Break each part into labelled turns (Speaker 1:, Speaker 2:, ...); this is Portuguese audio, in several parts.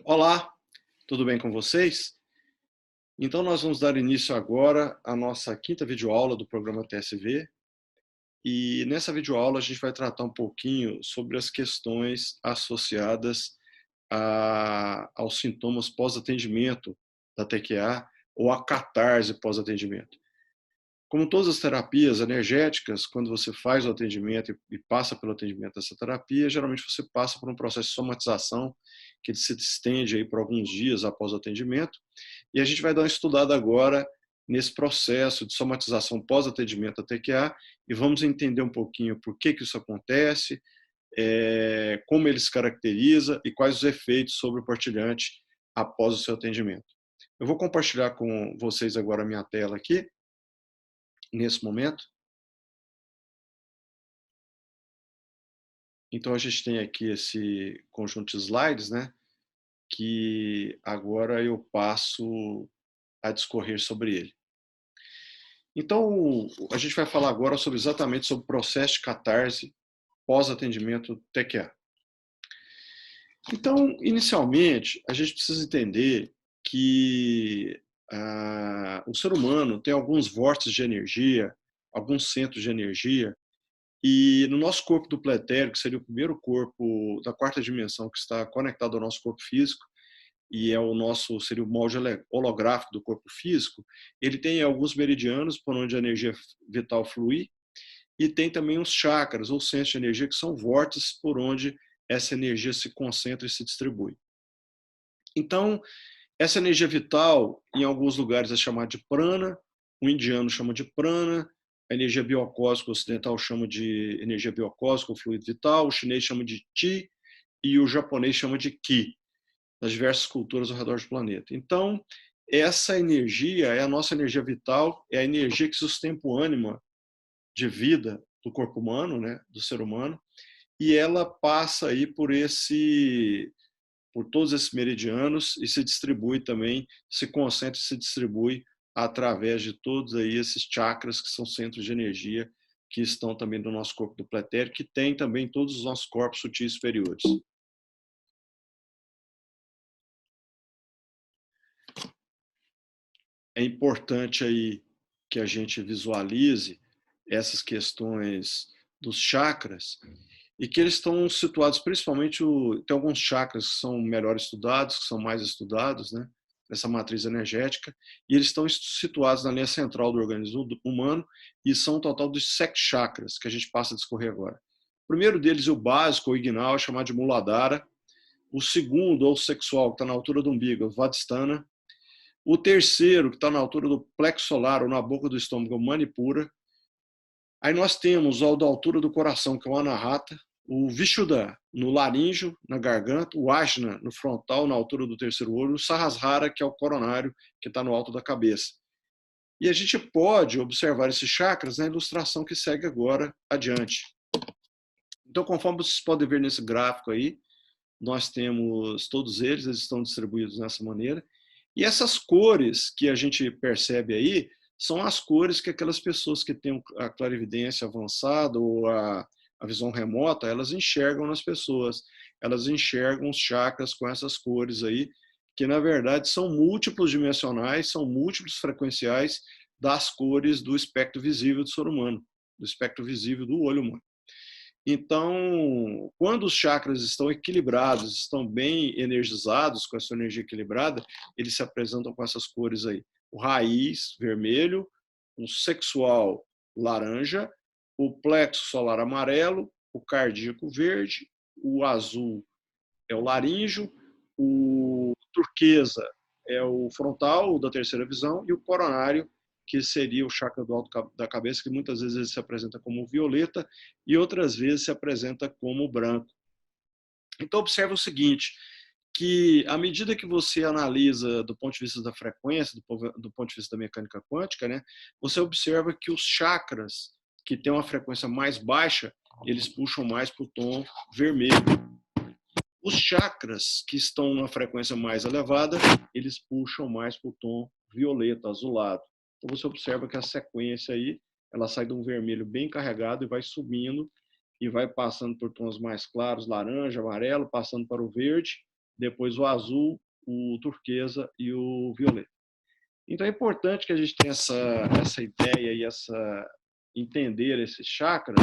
Speaker 1: Olá, tudo bem com vocês? Então nós vamos dar início agora à nossa quinta videoaula do programa TSV e nessa videoaula a gente vai tratar um pouquinho sobre as questões associadas aos sintomas pós-atendimento da TQA ou a catarse pós-atendimento. Como todas as terapias energéticas, quando você faz o atendimento e passa pelo atendimento dessa terapia, geralmente você passa por um processo de somatização que se estende aí por alguns dias após o atendimento. E a gente vai dar uma estudada agora nesse processo de somatização pós-atendimento da TQA e vamos entender um pouquinho por que isso acontece, como ele se caracteriza e quais os efeitos sobre o partilhante após o seu atendimento. Eu vou compartilhar com vocês agora a minha tela aqui, nesse momento. Então a gente tem aqui esse conjunto de slides, né, que agora eu passo a discorrer sobre ele. Então, a gente vai falar agora exatamente sobre o processo de catarse pós-atendimento TQA. Então, inicialmente, a gente precisa entender que o ser humano tem alguns vórtices de energia, alguns centros de energia, e no nosso corpo duplo etérico, que seria o primeiro corpo da quarta dimensão que está conectado ao nosso corpo físico, e é seria o molde holográfico do corpo físico, ele tem alguns meridianos por onde a energia vital flui, e tem também os chakras, ou centros de energia, que são vórtices por onde essa energia se concentra e se distribui. Então, essa energia vital, em alguns lugares é chamada de prana, o indiano chama de prana, a energia biocósmica ocidental chama de energia biocósmica, ou fluido vital, o chinês chama de Qi e o japonês chama de Ki, nas diversas culturas ao redor do planeta. Então, essa energia é a nossa energia vital, é a energia que sustenta o ânima de vida do corpo humano, né, do ser humano, e ela passa aí por todos esses meridianos e se distribui também, se concentra e se distribui através de todos aí esses chakras, que são centros de energia que estão também no nosso corpo duplo etérico, que tem também todos os nossos corpos sutis superiores. É importante aí que a gente visualize essas questões dos chakras e que eles estão situados principalmente, tem alguns chakras que são melhor estudados, que são mais estudados, né, nessa matriz energética, e eles estão situados na linha central do organismo humano e são um total de 7 chakras que a gente passa a discorrer agora. O primeiro deles, o básico, o ignal, é chamado de Muladhara. O segundo, ou sexual, que está na altura do umbigo, é o Vadistana. O terceiro, que está na altura do plexo solar ou na boca do estômago, é o Manipura. Aí nós temos ao da altura do coração, que é o Anahata, o Vishuddha no laríngeo, na garganta, o Ajna no frontal, na altura do terceiro olho, o Sahasrara, que é o coronário, que está no alto da cabeça. E a gente pode observar esses chakras na ilustração que segue agora adiante. Então, conforme vocês podem ver nesse gráfico aí, nós temos todos eles estão distribuídos dessa maneira. E essas cores que a gente percebe aí são as cores que aquelas pessoas que têm a clarividência avançada ou a visão remota, elas enxergam nas pessoas. Elas enxergam os chakras com essas cores aí, que na verdade são múltiplos dimensionais, são múltiplos frequenciais das cores do espectro visível do ser humano, do espectro visível do olho humano. Então, quando os chakras estão equilibrados, estão bem energizados, com a sua energia equilibrada, eles se apresentam com essas cores aí. O raiz, vermelho, o sexual, laranja, o plexo solar, amarelo, o cardíaco, verde, o azul é o laríngeo, o turquesa é o frontal, da terceira visão, e o coronário, que seria o chakra do alto da cabeça, que muitas vezes ele se apresenta como violeta e outras vezes se apresenta como branco. Então, observa o seguinte, que à medida que você analisa do ponto de vista da frequência, do ponto de vista da mecânica quântica, né, você observa que os chakras que têm uma frequência mais baixa, eles puxam mais para o tom vermelho. Os chakras que estão na frequência mais elevada, eles puxam mais para o tom violeta, azulado. Então você observa que a sequência aí, ela sai de um vermelho bem carregado e vai subindo e vai passando por tons mais claros, laranja, amarelo, passando para o verde, depois o azul, o turquesa e o violeta. Então é importante que a gente tenha essa ideia e entender esses chakras,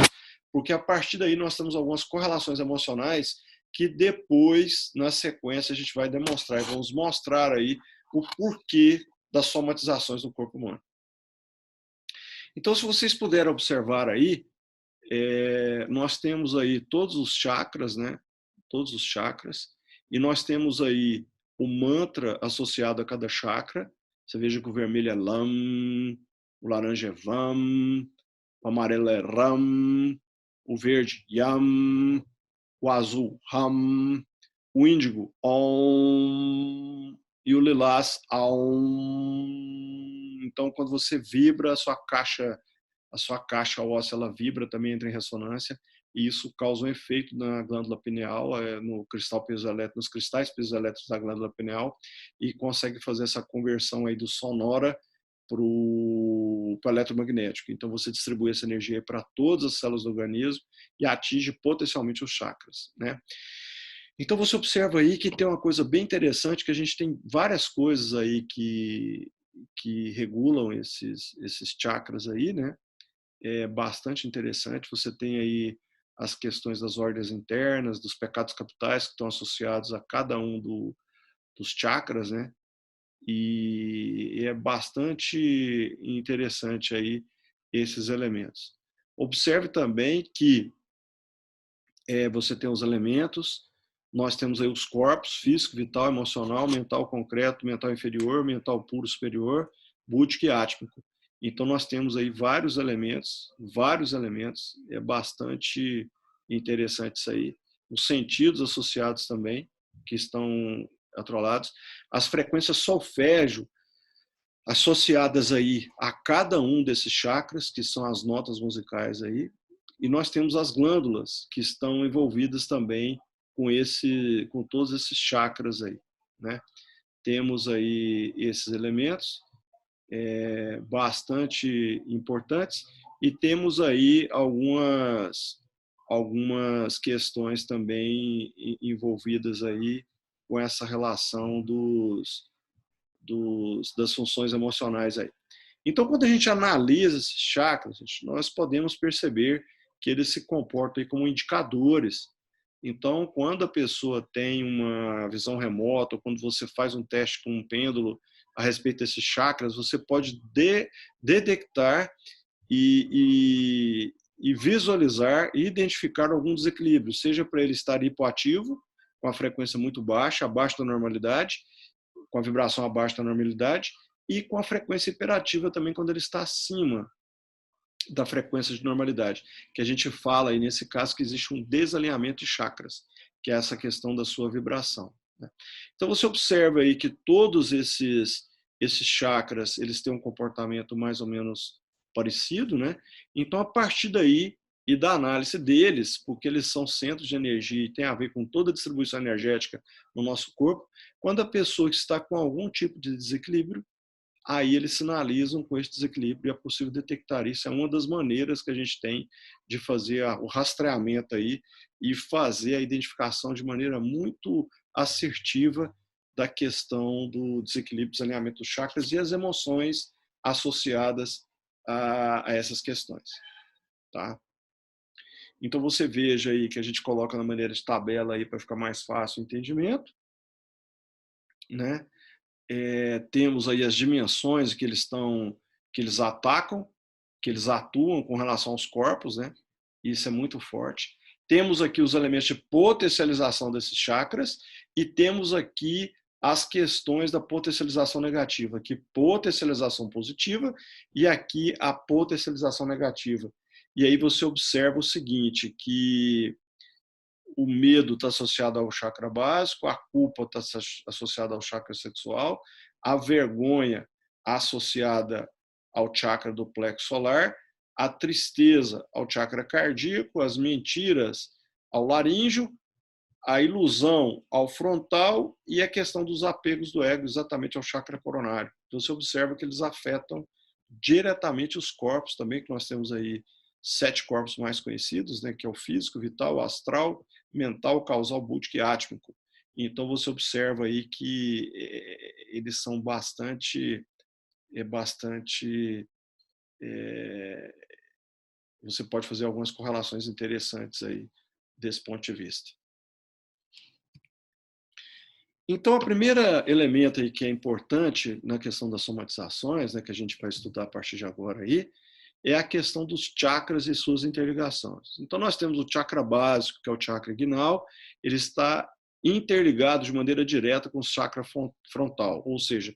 Speaker 1: porque a partir daí nós temos algumas correlações emocionais que depois, na sequência, a gente vai demonstrar e vamos mostrar aí o porquê das somatizações no corpo humano. Então, se vocês puderem observar aí, nós temos aí todos os chakras, né? Todos os chakras, e nós temos aí o mantra associado a cada chakra. Você veja que o vermelho é Lam, o laranja é Vam, o amarelo é Ram, o verde Yam, o azul Ham, o índigo Om e o lilás Aum. Então, quando você vibra, a sua caixa óssea ela vibra, também entra em ressonância, e isso causa um efeito na glândula pineal, no cristal piezoelétrico, nos cristais piezoelétricos da glândula pineal, e consegue fazer essa conversão aí do sonora para o eletromagnético. Então você distribui essa energia para todas as células do organismo e atinge potencialmente os chakras, né? Então você observa aí que tem uma coisa bem interessante, que a gente tem várias coisas aí que regulam esses chakras aí, né? É bastante interessante. Você tem aí as questões das ordens internas, dos pecados capitais que estão associados a cada um dos chakras, né? E é bastante interessante aí esses elementos. Observe também que você tem os elementos, nós temos aí os corpos, físico, vital, emocional, mental concreto, mental inferior, mental puro superior, búdico e átmico. Então nós temos aí vários elementos, é bastante interessante isso aí. Os sentidos associados também, que estão atrolados, as frequências solfégio associadas aí a cada um desses chakras, que são as notas musicais aí, e nós temos as glândulas que estão envolvidas também com todos esses chakras aí, né? Temos aí esses elementos bastante importantes e temos aí algumas questões também envolvidas aí com essa relação das funções emocionais aí. Então, quando a gente analisa esses chakras, nós podemos perceber que eles se comportam aí como indicadores. Então, quando a pessoa tem uma visão remota, ou quando você faz um teste com um pêndulo a respeito desses chakras, você pode detectar e visualizar e identificar algum desequilíbrio, seja para ele estar hipoativo, com a frequência muito baixa, abaixo da normalidade, com a vibração abaixo da normalidade, e com a frequência hiperativa também, quando ele está acima da frequência de normalidade, que a gente fala aí nesse caso que existe um desalinhamento de chakras, que é essa questão da sua vibração, né? Então você observa aí que todos esses chakras, eles têm um comportamento mais ou menos parecido, né? Então a partir daí e da análise deles, porque eles são centros de energia e tem a ver com toda a distribuição energética no nosso corpo, quando a pessoa está com algum tipo de desequilíbrio, aí eles sinalizam com esse desequilíbrio e é possível detectar isso. É uma das maneiras que a gente tem de fazer o rastreamento aí e fazer a identificação de maneira muito assertiva da questão do desequilíbrio, desalinhamento dos chakras e as emoções associadas a essas questões, tá? Então você veja aí que a gente coloca na maneira de tabela aí para ficar mais fácil o entendimento, né? Temos aí as dimensões que eles atacam, que eles atuam com relação aos corpos, né? Isso é muito forte. Temos aqui os elementos de potencialização desses chakras e temos aqui as questões da potencialização negativa. Aqui, potencialização positiva e aqui a potencialização negativa. E aí você observa o seguinte, que o medo está associado ao chakra básico, a culpa está associada ao chakra sexual, a vergonha associada ao chakra do plexo solar, a tristeza ao chakra cardíaco, as mentiras ao laríngeo, a ilusão ao frontal e a questão dos apegos do ego exatamente ao chakra coronário. Então você observa que eles afetam diretamente os corpos também, que nós temos aí 7 corpos mais conhecidos, né, que é o físico, vital, astral, mental, causal, búdico e átmico. Então você observa aí que eles são bastante, você pode fazer algumas correlações interessantes aí desse ponto de vista. Então, o primeiro elemento aí que é importante na questão das somatizações, né, que a gente vai estudar a partir de agora aí, é a questão dos chakras e suas interligações. Então, nós temos o chakra básico, que é o chakra inguinal, ele está interligado de maneira direta com o chakra frontal, ou seja,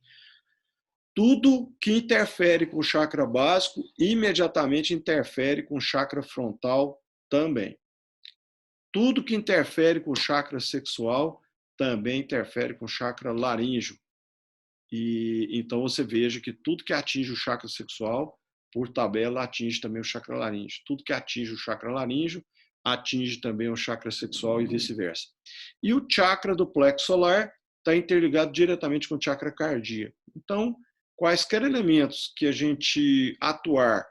Speaker 1: tudo que interfere com o chakra básico imediatamente interfere com o chakra frontal também. Tudo que interfere com o chakra sexual também interfere com o chakra laríngeo. E então você veja que tudo que atinge o chakra sexual, por tabela, atinge também o chakra laríngeo. Tudo que atinge o chakra laríngeo atinge também o chakra sexual e vice-versa. E o chakra do plexo solar está interligado diretamente com o chakra cardíaco. Então, quaisquer elementos que a gente atuar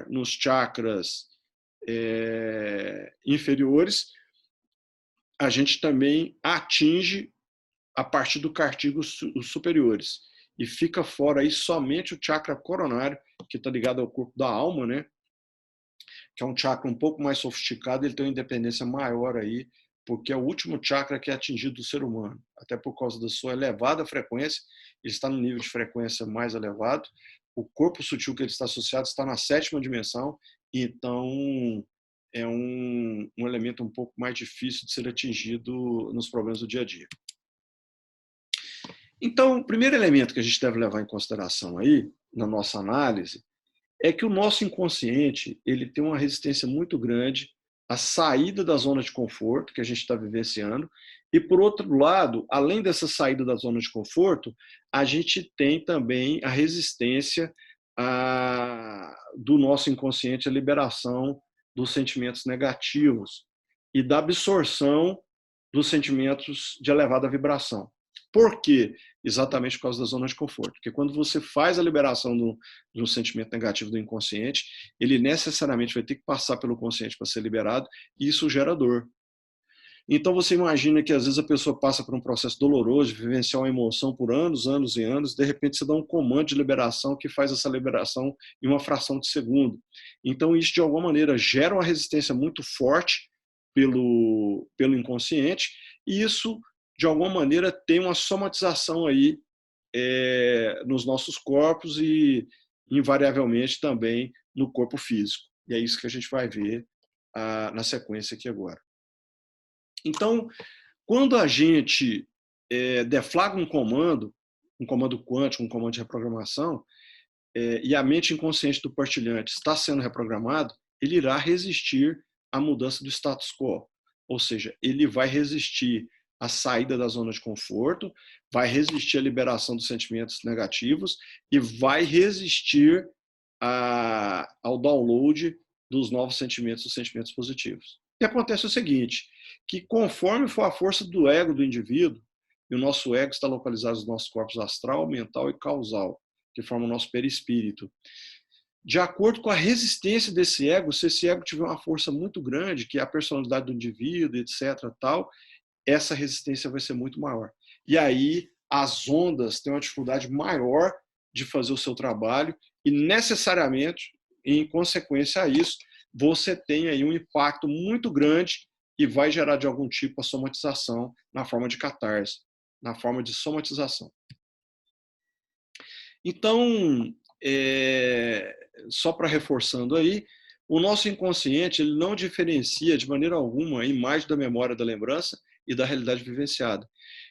Speaker 1: nos chakras inferiores, a gente também atinge a partir do cartílago os superiores. E fica fora aí somente o chakra coronário, que está ligado ao corpo da alma, né? Que é um chakra um pouco mais sofisticado, ele tem uma independência maior aí, porque é o último chakra que é atingido do ser humano, até por causa da sua elevada frequência, ele está no nível de frequência mais elevado, o corpo sutil que ele está associado está na 7ª dimensão, então é um elemento um pouco mais difícil de ser atingido nos problemas do dia a dia. Então, o primeiro elemento que a gente deve levar em consideração aí, na nossa análise, é que o nosso inconsciente ele tem uma resistência muito grande à saída da zona de conforto que a gente está vivenciando, e, por outro lado, além dessa saída da zona de conforto, a gente tem também a resistência do nosso inconsciente à liberação dos sentimentos negativos e da absorção dos sentimentos de elevada vibração. Por quê? Exatamente por causa da zona de conforto. Porque quando você faz a liberação de um sentimento negativo do inconsciente, ele necessariamente vai ter que passar pelo consciente para ser liberado, e isso gera dor. Então você imagina que às vezes a pessoa passa por um processo doloroso de vivenciar uma emoção por anos, anos e anos, de repente você dá um comando de liberação que faz essa liberação em uma fração de segundo. Então isso de alguma maneira gera uma resistência muito forte pelo inconsciente, e isso de alguma maneira tem uma somatização aí nos nossos corpos e invariavelmente também no corpo físico. E é isso que a gente vai ver na sequência aqui agora. Então, quando a gente deflagra um comando quântico, um comando de reprogramação, e a mente inconsciente do partilhante está sendo reprogramado, ele irá resistir à mudança do status quo. Ou seja, ele vai resistir à saída da zona de conforto, vai resistir à liberação dos sentimentos negativos e vai resistir ao download dos novos sentimentos, dos sentimentos positivos. E acontece o seguinte, que conforme for a força do ego do indivíduo, e o nosso ego está localizado nos nossos corpos astral, mental e causal, que formam o nosso perispírito. De acordo com a resistência desse ego, se esse ego tiver uma força muito grande, que é a personalidade do indivíduo, etc., tal, essa resistência vai ser muito maior. E aí as ondas têm uma dificuldade maior de fazer o seu trabalho e necessariamente, em consequência a isso, você tem aí um impacto muito grande e vai gerar de algum tipo a somatização na forma de catarse, na forma de somatização. Então, só para reforçando aí, o nosso inconsciente ele não diferencia de maneira alguma a imagem da memória da lembrança e da realidade vivenciada.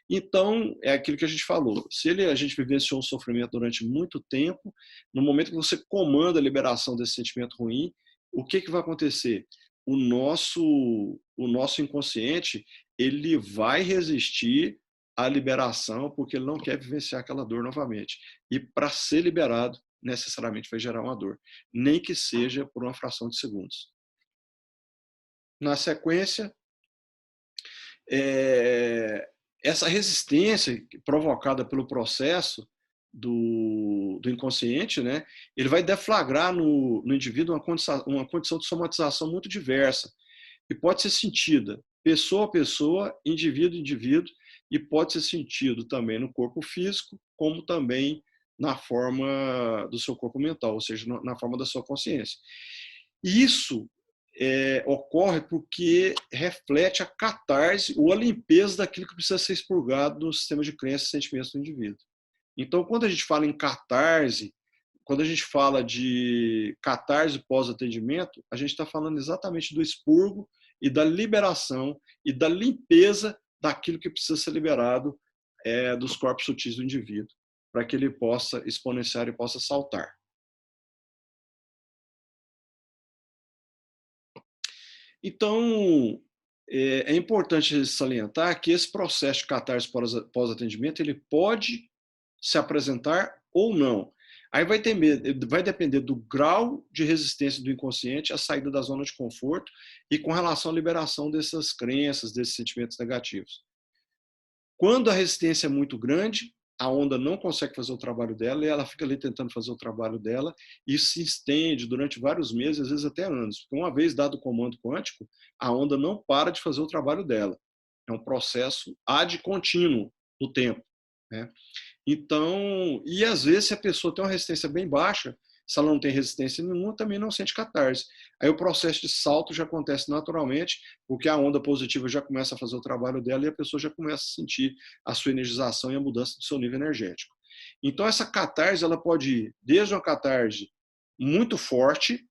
Speaker 1: Então, é aquilo que a gente falou. Se a gente vivenciou um sofrimento durante muito tempo, no momento que você comanda a liberação desse sentimento ruim, o que vai acontecer? O nosso inconsciente ele vai resistir à liberação porque ele não quer vivenciar aquela dor novamente. E para ser liberado, necessariamente vai gerar uma dor, nem que seja por uma fração de segundos. Na sequência, essa resistência provocada pelo processo do inconsciente, né, ele vai deflagrar no indivíduo uma condição de somatização muito diversa e pode ser sentida pessoa a pessoa, indivíduo a indivíduo, e pode ser sentido também no corpo físico, como também na forma do seu corpo mental, ou seja, na forma da sua consciência. E isso ocorre porque reflete a catarse ou a limpeza daquilo que precisa ser expurgado no sistema de crenças e sentimentos do indivíduo. Então, quando a gente fala em catarse, quando a gente fala de catarse pós-atendimento, a gente está falando exatamente do expurgo e da liberação e da limpeza daquilo que precisa ser liberado dos corpos sutis do indivíduo, para que ele possa exponenciar e possa saltar. Então, é importante salientar que esse processo de catarse pós-atendimento ele pode se apresentar ou não. Aí vai depender do grau de resistência do inconsciente à saída da zona de conforto e com relação à liberação dessas crenças, desses sentimentos negativos. Quando a resistência é muito grande, a onda não consegue fazer o trabalho dela e ela fica ali tentando fazer o trabalho dela e isso se estende durante vários meses, às vezes até anos. Porque uma vez dado o comando quântico, a onda não para de fazer o trabalho dela. É um processo ad contínuo do tempo, né? Então, e às vezes se a pessoa tem uma resistência bem baixa, se ela não tem resistência nenhuma, também não sente catarse. Aí o processo de salto já acontece naturalmente, porque a onda positiva já começa a fazer o trabalho dela e a pessoa já começa a sentir a sua energização e a mudança do seu nível energético. Então essa catarse, ela pode ir desde uma catarse muito forte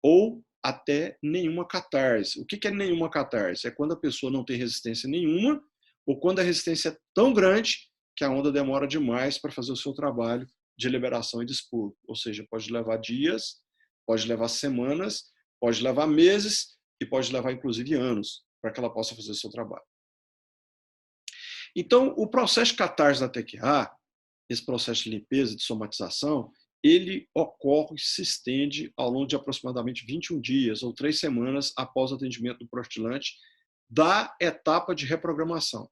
Speaker 1: ou até nenhuma catarse. O que é nenhuma catarse? É quando a pessoa não tem resistência nenhuma ou quando a resistência é tão grande que a onda demora demais para fazer o seu trabalho de liberação e de expurgo. Ou seja, pode levar dias, pode levar semanas, pode levar meses e pode levar inclusive anos para que ela possa fazer o seu trabalho. Então, o processo de catarse da TQA, esse processo de limpeza, de somatização, ele ocorre e se estende ao longo de aproximadamente 21 dias ou 3 semanas após o atendimento do prostilante da etapa de reprogramação.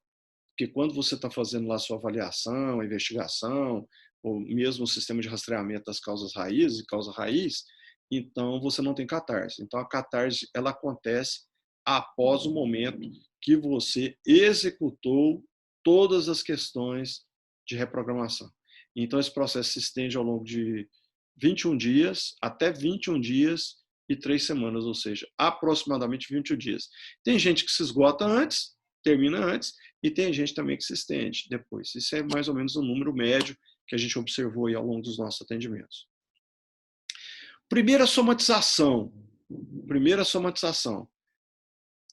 Speaker 1: Porque quando você está fazendo lá a sua avaliação, a investigação, ou mesmo o sistema de rastreamento das causas raízes e causa raiz, então você não tem catarse. Então a catarse ela acontece após o momento que você executou todas as questões de reprogramação. Então esse processo se estende ao longo de 21 dias, até 21 dias e 3 semanas, ou seja, aproximadamente 21 dias. Tem gente que se esgota antes, termina antes, e tem gente também que se estende depois. Isso é mais ou menos o número médio que a gente observou aí ao longo dos nossos atendimentos. Primeira somatização.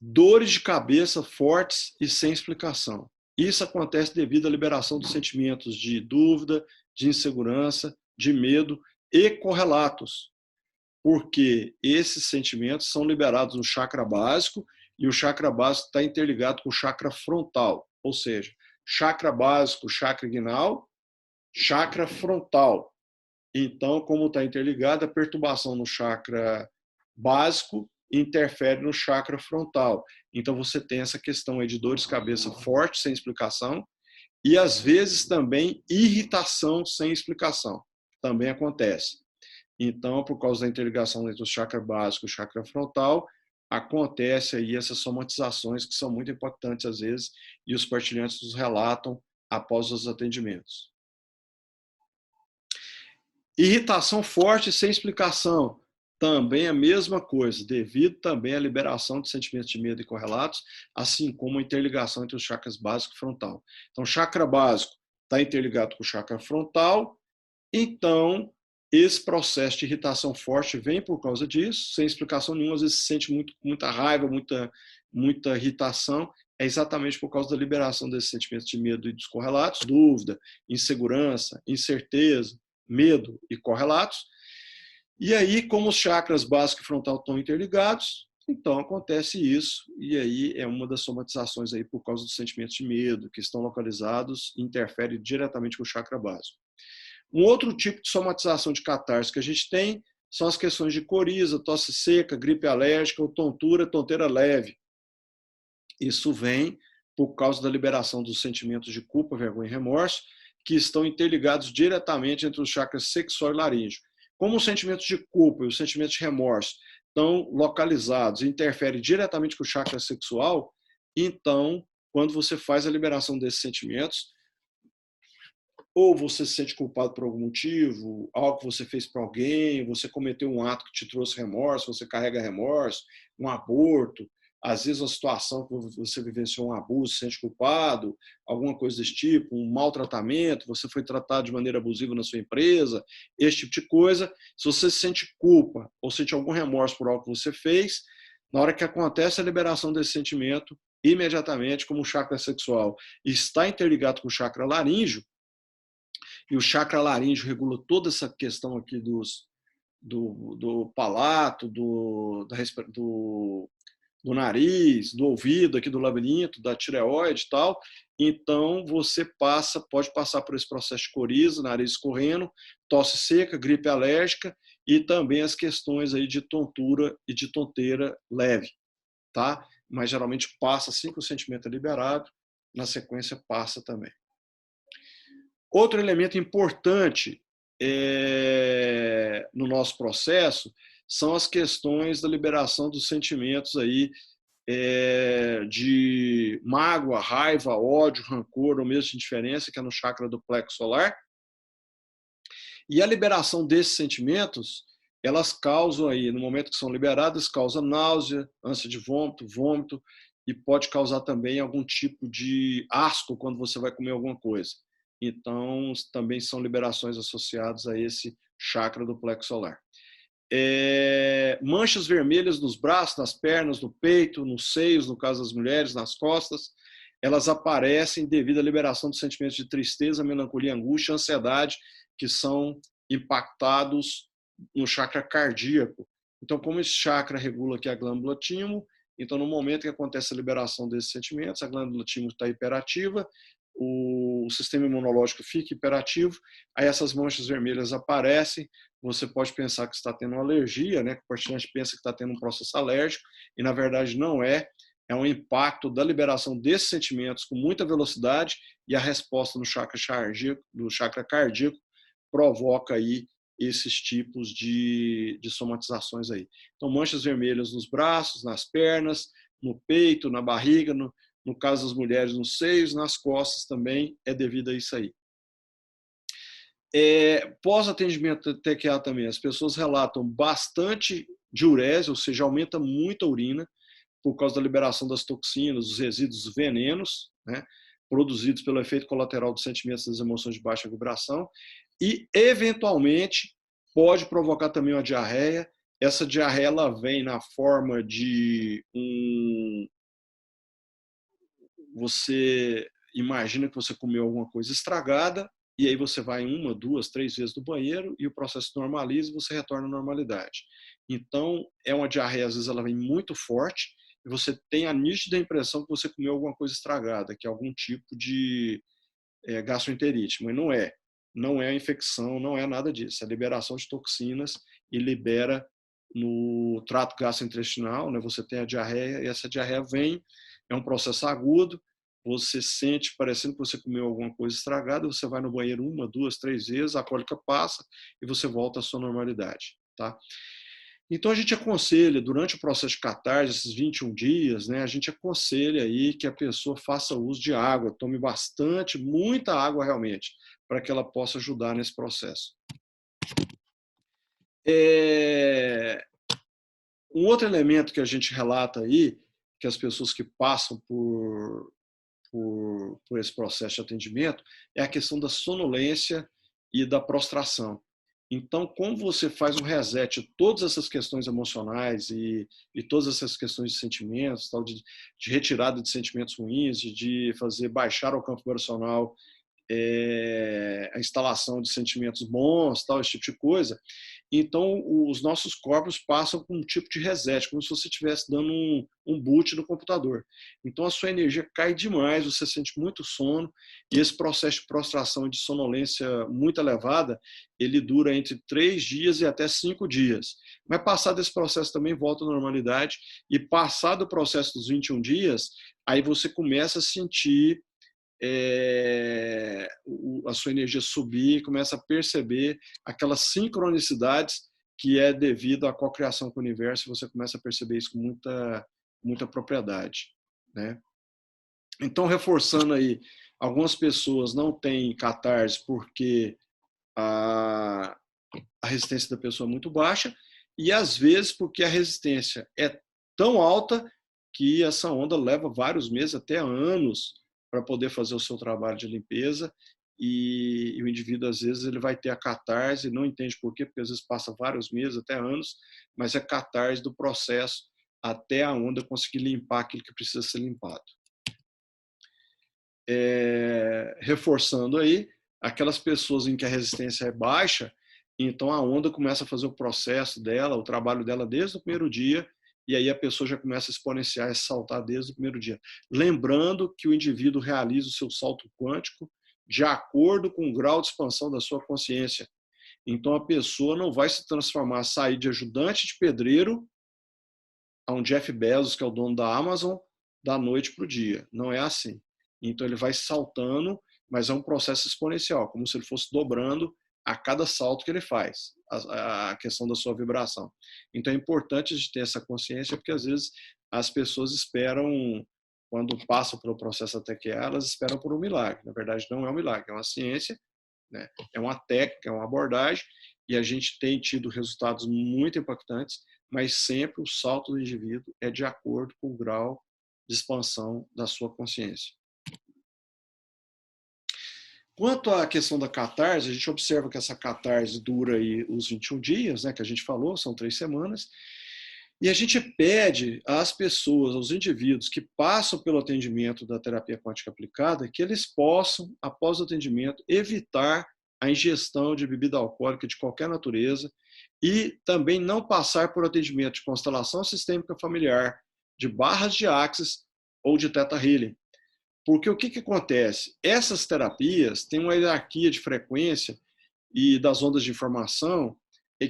Speaker 1: Dores de cabeça fortes e sem explicação. Isso acontece devido à liberação dos sentimentos de dúvida, de insegurança, de medo e correlatos. Porque esses sentimentos são liberados no chakra básico e o chakra básico está interligado com o chakra frontal, ou seja, chakra básico, chakra inguinal, chakra frontal. Então, como está interligado, a perturbação no chakra básico interfere no chakra frontal. Então, você tem essa questão aí de dores de cabeça forte, sem explicação, e às vezes também irritação sem explicação. Também acontece. Então, por causa da interligação entre o chakra básico e o chakra frontal, acontece aí essas somatizações que são muito impactantes às vezes e os partilhantes nos relatam após os atendimentos. Irritação forte sem explicação, também a mesma coisa, devido também à liberação de sentimentos de medo e correlatos, assim como a interligação entre os chakras básico e frontal. Então, o chakra básico está interligado com o chakra frontal, então esse processo de irritação forte vem por causa disso, sem explicação nenhuma, às vezes se sente muita raiva, muita irritação, é exatamente por causa da liberação desses sentimentos de medo e dos correlatos, dúvida, insegurança, incerteza, medo e correlatos. E aí, como os chakras básico e frontal estão interligados, então acontece isso, e aí é uma das somatizações aí por causa dos sentimentos de medo, que estão localizados e interferem diretamente com o chakra básico. Um outro tipo de somatização de catarse que a gente tem são as questões de coriza, tosse seca, gripe alérgica ou tonteira leve. Isso vem por causa da liberação dos sentimentos de culpa, vergonha e remorso, que estão interligados diretamente entre os chakras sexual e laríngeo. Como os sentimentos de culpa e os sentimentos de remorso estão localizados e interferem diretamente com o chakra sexual, Então, quando você faz a liberação desses sentimentos, ou você se sente culpado por algum motivo, algo que você fez para alguém, você cometeu um ato que te trouxe remorso, você carrega remorso, um aborto, às vezes uma situação que você vivenciou um abuso, se sente culpado, alguma coisa desse tipo, um maltratamento, você foi tratado de maneira abusiva na sua empresa, esse tipo de coisa. Se você sente culpa ou sente algum remorso por algo que você fez, na hora que acontece a liberação desse sentimento, imediatamente, como o chakra sexual está interligado com o chakra laríngeo, e o chakra laríngeo regula toda essa questão aqui do palato, do nariz, do ouvido, aqui do labirinto, da tireoide e tal. Então, você pode passar por esse processo de coriza, nariz escorrendo, tosse seca, gripe alérgica e também as questões aí de tontura e de tonteira leve, tá? Mas geralmente passa assim que o sentimento é liberado, na sequência passa também. Outro elemento importante no nosso processo são as questões da liberação dos sentimentos aí, de mágoa, raiva, ódio, rancor ou mesmo de indiferença, que é no chakra do plexo solar. E a liberação desses sentimentos, elas causam aí, no momento que são liberadas, causa náusea, ânsia de vômito, vômito, e pode causar também algum tipo de asco quando você vai comer alguma coisa. Então, também são liberações associadas a esse chakra do plexo solar. Manchas vermelhas nos braços, nas pernas, no peito, nos seios, no caso das mulheres, nas costas, elas aparecem devido à liberação dos sentimentos de tristeza, melancolia, angústia, ansiedade, que são impactados no chakra cardíaco. Então, como esse chakra regula aqui a glândula timo, então no momento que acontece a liberação desses sentimentos, a glândula timo está hiperativa, o sistema imunológico fica hiperativo, aí essas manchas vermelhas aparecem, você pode pensar que está tendo uma alergia, né? Que o paciente pensa que está tendo um processo alérgico, e na verdade não é. É um impacto da liberação desses sentimentos com muita velocidade e a resposta do chakra cardíaco provoca aí esses tipos de somatizações aí. Então, manchas vermelhas nos braços, nas pernas, no peito, na barriga, no caso das mulheres, nos seios, nas costas também, é devido a isso aí. Pós-atendimento TQA também, as pessoas relatam bastante diurese, ou seja, aumenta muito a urina, por causa da liberação das toxinas, dos resíduos, dos venenos, né, produzidos pelo efeito colateral dos sentimentos das emoções de baixa vibração, e, eventualmente, pode provocar também uma diarreia. Essa diarreia ela vem na forma de você imagina que você comeu alguma coisa estragada, e aí você vai 1, 2, 3 vezes no banheiro e o processo normaliza e você retorna à normalidade. Então, é uma diarreia, às vezes ela vem muito forte, e você tem a nítida impressão que você comeu alguma coisa estragada, que é algum tipo de gastroenterite, mas não é. Não é infecção, não é nada disso. É liberação de toxinas e libera no trato gastrointestinal, né? Você tem a diarreia e essa diarreia vem, é um processo agudo, você sente parecendo que você comeu alguma coisa estragada, você vai no banheiro 1, 2, 3 vezes, a cólica passa e você volta à sua normalidade, tá? Então a gente aconselha, durante o processo de catarse, esses 21 dias, né, a gente aconselha aí que a pessoa faça uso de água, tome bastante, muita água realmente, para que ela possa ajudar nesse processo. Um outro elemento que a gente relata aí, que as pessoas que passam por esse processo de atendimento, é a questão da sonolência e da prostração. Então, como você faz um reset de todas essas questões emocionais e todas essas questões de sentimentos, tal, de retirada de sentimentos ruins, de fazer baixar ao campo vibracional a instalação de sentimentos bons, tal, esse tipo de coisa. Então, os nossos corpos passam por um tipo de reset, como se você estivesse dando um boot no computador. Então, a sua energia cai demais, você sente muito sono, e esse processo de prostração e de sonolência muito elevada, ele dura entre 3 dias e até 5 dias. Mas passado esse processo também volta à normalidade, e passado o processo dos 21 dias, aí você começa a sentir a sua energia subir, começa a perceber aquelas sincronicidades que é devido à cocriação com o universo, e você começa a perceber isso com muita propriedade, né? Então, reforçando aí, algumas pessoas não têm catarse porque a, a resistência da pessoa é muito baixa, e às vezes porque a resistência é tão alta que essa onda leva vários meses, até anos, para poder fazer o seu trabalho de limpeza, e o indivíduo, às vezes, ele vai ter a catarse, não entende por quê, porque às vezes passa vários meses, até anos, mas é catarse do processo até a onda conseguir limpar aquilo que precisa ser limpado. Reforçando aí, aquelas pessoas em que a resistência é baixa, então a onda começa a fazer o processo dela, o trabalho dela desde o primeiro dia, e aí a pessoa já começa a exponenciar e saltar desde o primeiro dia. Lembrando que o indivíduo realiza o seu salto quântico de acordo com o grau de expansão da sua consciência. Então a pessoa não vai se transformar, sair de ajudante de pedreiro a um Jeff Bezos, que é o dono da Amazon, da noite para o dia. Não é assim. Então ele vai saltando, mas é um processo exponencial, como se ele fosse dobrando a cada salto que ele faz, a questão da sua vibração. Então é importante a gente ter essa consciência, porque às vezes as pessoas esperam, quando passam pelo processo até que elas esperam por um milagre. Na verdade, não é um milagre, é uma ciência, né? É uma técnica, é uma abordagem, e a gente tem tido resultados muito impactantes, mas sempre o salto do indivíduo é de acordo com o grau de expansão da sua consciência. Quanto à questão da catarse, a gente observa que essa catarse dura aí os 21 dias, né, que a gente falou, são 3 semanas, e a gente pede às pessoas, aos indivíduos que passam pelo atendimento da terapia quântica aplicada, que eles possam, após o atendimento, evitar a ingestão de bebida alcoólica de qualquer natureza e também não passar por atendimento de constelação sistêmica familiar, de barras de Axis ou de Theta Healing. Porque o que acontece? Essas terapias têm uma hierarquia de frequência e das ondas de informação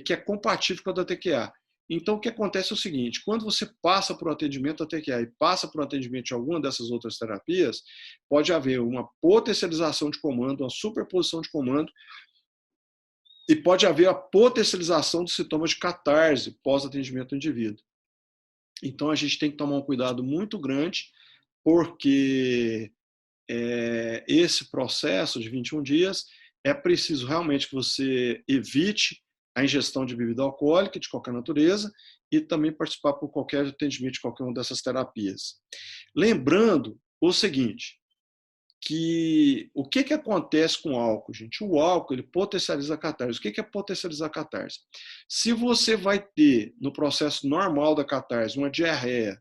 Speaker 1: que é compatível com a da TQA. Então, o que acontece é o seguinte, quando você passa por um atendimento da TQA e passa por um atendimento de alguma dessas outras terapias, pode haver uma potencialização de comando, uma superposição de comando, e pode haver a potencialização dos sintomas de catarse pós-atendimento do indivíduo. Então, a gente tem que tomar um cuidado muito grande, porque esse processo de 21 dias é preciso realmente que você evite a ingestão de bebida alcoólica de qualquer natureza e também participar por qualquer atendimento de qualquer uma dessas terapias. Lembrando o seguinte, que o que acontece com o álcool, gente? O álcool, ele potencializa a catarse. O que é potencializar a catarse? Se você vai ter, no processo normal da catarse, uma diarreia,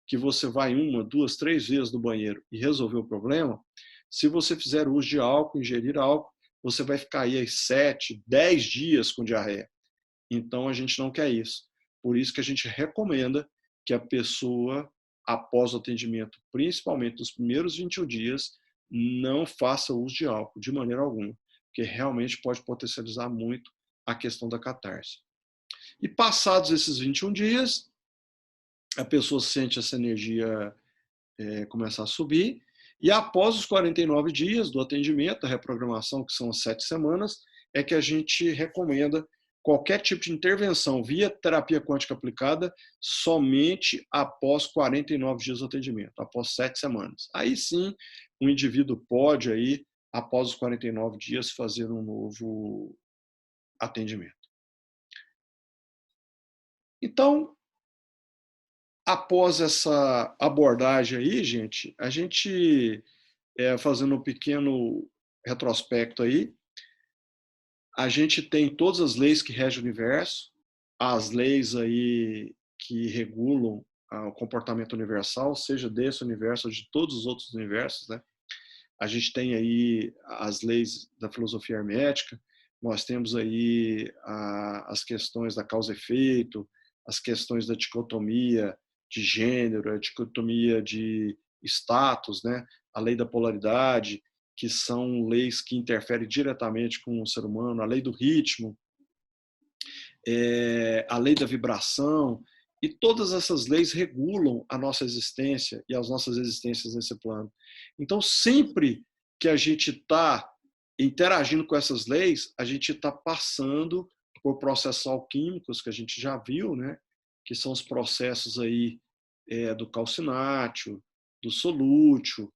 Speaker 1: que você vai 1, 2, 3 vezes no banheiro e resolver o problema, se você fizer uso de álcool, ingerir álcool, você vai ficar aí 7, 10 dias com diarreia. Então, a gente não quer isso. Por isso que a gente recomenda que a pessoa, após o atendimento, principalmente nos primeiros 21 dias, não faça uso de álcool, de maneira alguma, porque realmente pode potencializar muito a questão da catarse. E passados esses 21 dias, a pessoa sente essa energia começar a subir, e após os 49 dias do atendimento, da reprogramação, que são as 7 semanas, é que a gente recomenda qualquer tipo de intervenção via terapia quântica aplicada somente após 49 dias do atendimento, após 7 semanas. Aí sim, o indivíduo pode, aí, após os 49 dias, fazer um novo atendimento. Então, após essa abordagem aí, gente, a gente, fazendo um pequeno retrospecto aí, a gente tem todas as leis que regem o universo, as leis aí que regulam o comportamento universal, seja desse universo ou de todos os outros universos, né? A gente tem aí as leis da filosofia hermética, nós temos aí as questões da causa e efeito, as questões da dicotomia de gênero, a dicotomia de status, né? A lei da polaridade, que são leis que interferem diretamente com o ser humano, a lei do ritmo, a lei da vibração, e todas essas leis regulam a nossa existência e as nossas existências nesse plano. Então, sempre que a gente está interagindo com essas leis, a gente está passando por processos alquímicos que a gente já viu, né? Que são os processos aí do calcinátil, do solútil,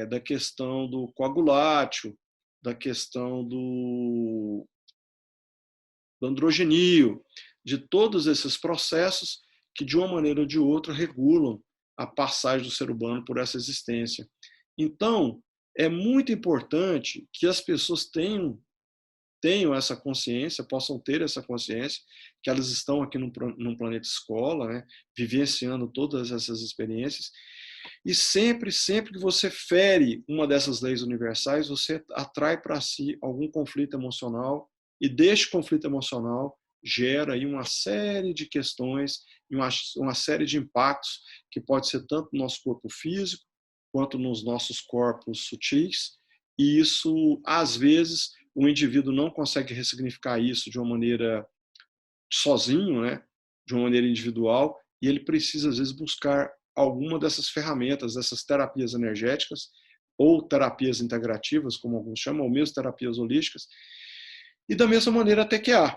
Speaker 1: da questão do coagulátil, da questão do androgenio, de todos esses processos que, de uma maneira ou de outra, regulam a passagem do ser humano por essa existência. Então, é muito importante que as pessoas tenham essa consciência, possam ter essa consciência, que elas estão aqui num planeta escola, né, vivenciando todas essas experiências, e sempre que você fere uma dessas leis universais, você atrai para si algum conflito emocional, e deste conflito emocional gera aí uma série de questões, uma série de impactos, que pode ser tanto no nosso corpo físico, quanto nos nossos corpos sutis, e isso, às vezes, o indivíduo não consegue ressignificar isso de uma maneira sozinho, né, de uma maneira individual, e ele precisa, às vezes, buscar alguma dessas ferramentas, dessas terapias energéticas, ou terapias integrativas, como alguns chamam, ou mesmo terapias holísticas, e da mesma maneira a TQA.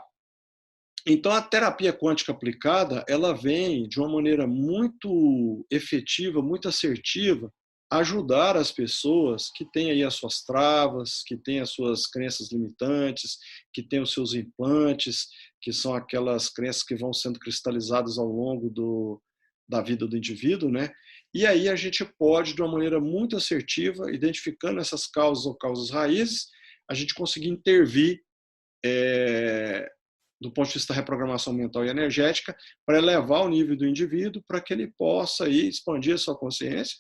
Speaker 1: Então, a terapia quântica aplicada, ela vem de uma maneira muito efetiva, muito assertiva, ajudar as pessoas que têm aí as suas travas, que têm as suas crenças limitantes, que têm os seus implantes, que são aquelas crenças que vão sendo cristalizadas ao longo da vida do indivíduo, né? E aí a gente pode, de uma maneira muito assertiva, identificando essas causas ou causas raízes, a gente conseguir intervir do ponto de vista da reprogramação mental e energética, para elevar o nível do indivíduo, para que ele possa aí expandir a sua consciência,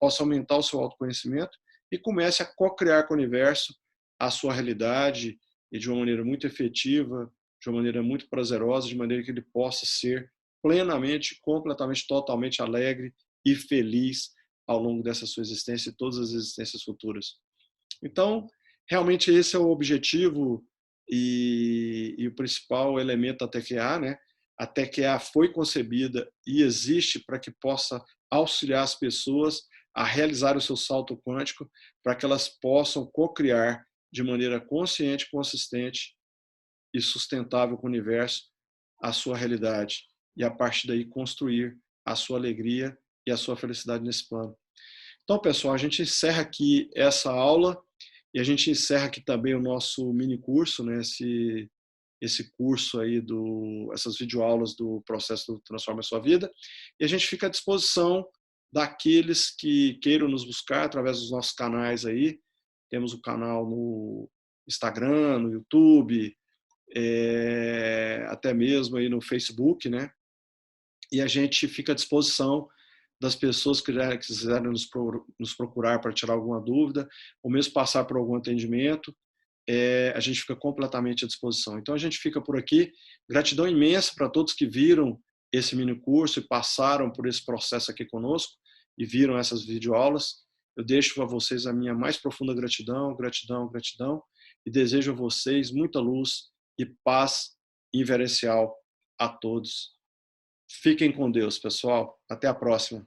Speaker 1: possa aumentar o seu autoconhecimento e comece a co-criar com o universo a sua realidade, e de uma maneira muito efetiva, de uma maneira muito prazerosa, de maneira que ele possa ser plenamente, completamente, totalmente alegre e feliz ao longo dessa sua existência e todas as existências futuras. Então, realmente esse é o objetivo e o principal elemento da TQA, né? A TQA foi concebida e existe para que possa auxiliar as pessoas a realizar o seu salto quântico, para que elas possam co-criar de maneira consciente, consistente e sustentável com o universo a sua realidade, e a partir daí construir a sua alegria e a sua felicidade nesse plano. Então, pessoal, a gente encerra aqui essa aula e a gente encerra aqui também o nosso mini curso, né? Esse curso aí essas videoaulas do processo do Transforma a Sua Vida. E a gente fica à disposição daqueles que queiram nos buscar através dos nossos canais aí. Temos o canal no Instagram, no YouTube, até mesmo aí no Facebook, né? E a gente fica à disposição das pessoas que quiserem nos procurar para tirar alguma dúvida, ou mesmo passar por algum atendimento, a gente fica completamente à disposição. Então a gente fica por aqui. Gratidão imensa para todos que viram esse mini curso e passaram por esse processo aqui conosco e viram essas videoaulas. Eu deixo a vocês a minha mais profunda gratidão, gratidão, gratidão, e desejo a vocês muita luz e paz inverencial a todos. Fiquem com Deus, pessoal. Até a próxima.